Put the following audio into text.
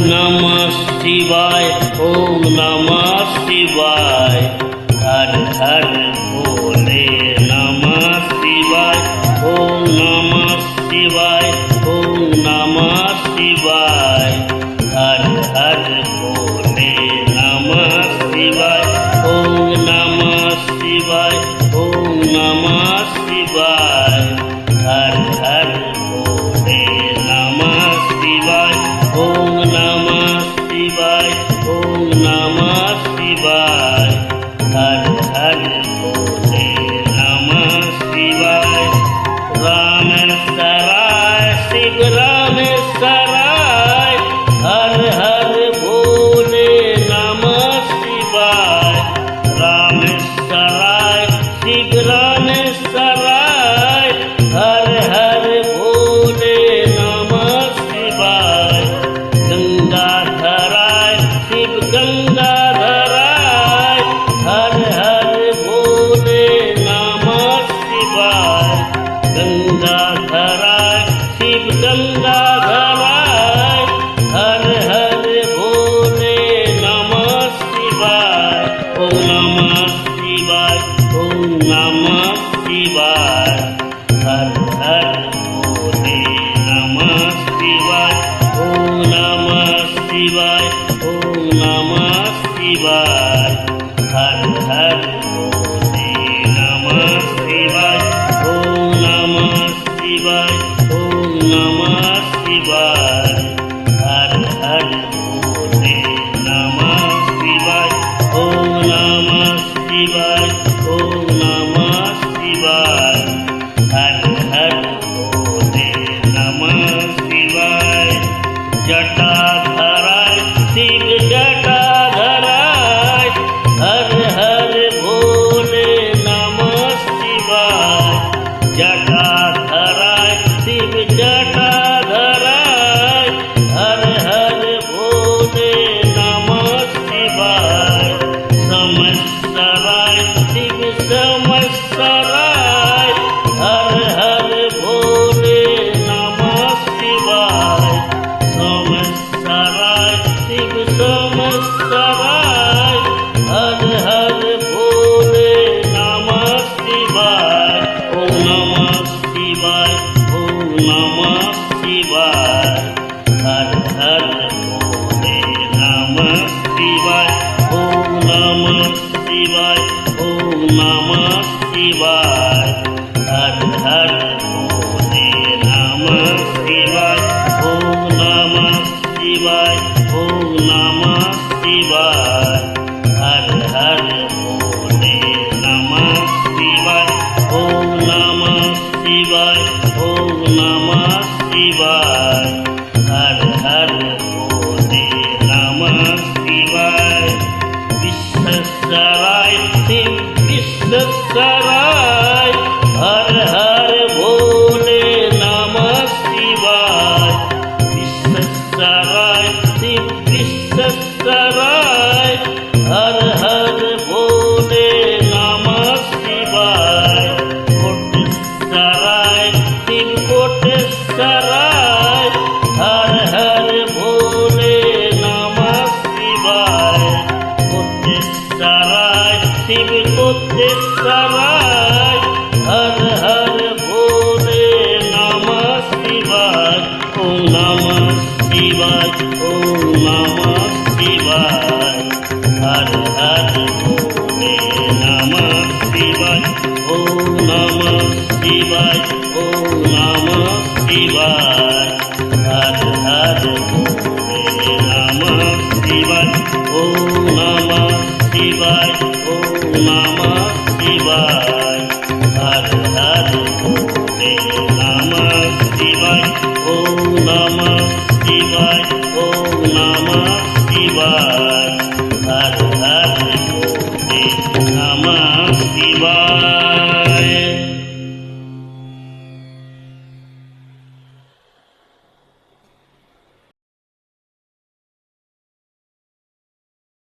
नमः शिवाय, ओम नमः शिवाय। हर हर भोले नमः शिवाय, ओम नमः शिवाय, ओम नमः शिवाय। हर हर भोले नमः शिवाय, ओम नमः शिवाय, ओम नमः शिवाय। हर हर भोले नमः शिवाय, ओम नमः शिवाय, ओम नमः शिवाय। हर हर भोले नमः शिवाय। राम सराय शिव राम सराय, हर हर भोले नमः शिवाय। राम सराय शिव राम सराय, हर हर भोले नमः शिवाय। गंगाधराय शिव गंगाधराय, हर हर भोले नमः शिवाय। गंगाधराय शिव गंगाधराय, हर हर भोले नमः शिवाय। ओम नमः शिवाय, ओम नमः शिवाय। हर हर भोले नमः शिवाय, ओम नमः शिवाय, ओम नमः शिवाय। हर हर भोले नमः शिवाय, ओम नमः शिवाय, ओम नमः शिवाय। हर हर भोले नमः शिवाय, ओम नमः शिवाय, ओम नमः शिवाय। हर हर भोले नमः शिवाय। जटाधराय शिव जटाधराय, हर हर भोले नमः शिवाय। जटाधराय शिव जटाधराय, हर हर भोले नमः शिवाय। समस्तराय शिव समस्तराय, हर हर भोले नमः शिवाय। समस्तराय शिव समस्तराय, हर हर भोले नमः शिवाय। ओम नमः शिवाय, ओम नमः शिवाय। हर हर भोले नमः शिवाय, ओम नमः शिवाय, ओम नमः शिवाय। हर हर भोले नमः शिवाय, ओम नमः शिवाय, ओम नमः शिवाय। हर हर भोले नमः शिवाय, ओम नमः शिवाय, ओम नमः शिवाय। हर हर भोले नमः शिवाय। विश्वेश्वराय शिव विश्वेश्वराय, हर हर भोले नमः शिवाय। विश्वेश्वराय शिव विश्वेश्वराय, हर हर भोले नमः शिवाय। कोटेश्वराय शिव कोटेश्वराय, हर हर भोले नमः शिवाय। कोटेश्वराय शिव कोटेश्वराय, हर हर भोले नमः शिवाय। ओम नमः शिवाय, ओम नमः शिवाय। हर हर भोले नमः शिवाय, ओम नमः शिवाय, ओम नमः शिवाय। हर हर भोले नमः शिवाय, ओम नमः शिवाय, ओम नमः शिवाय। हर हर भोले नमः शिवाय, ओम नमः शिवाय, ओम नमः शिवाय। हर हर भोले नमः शिवाय।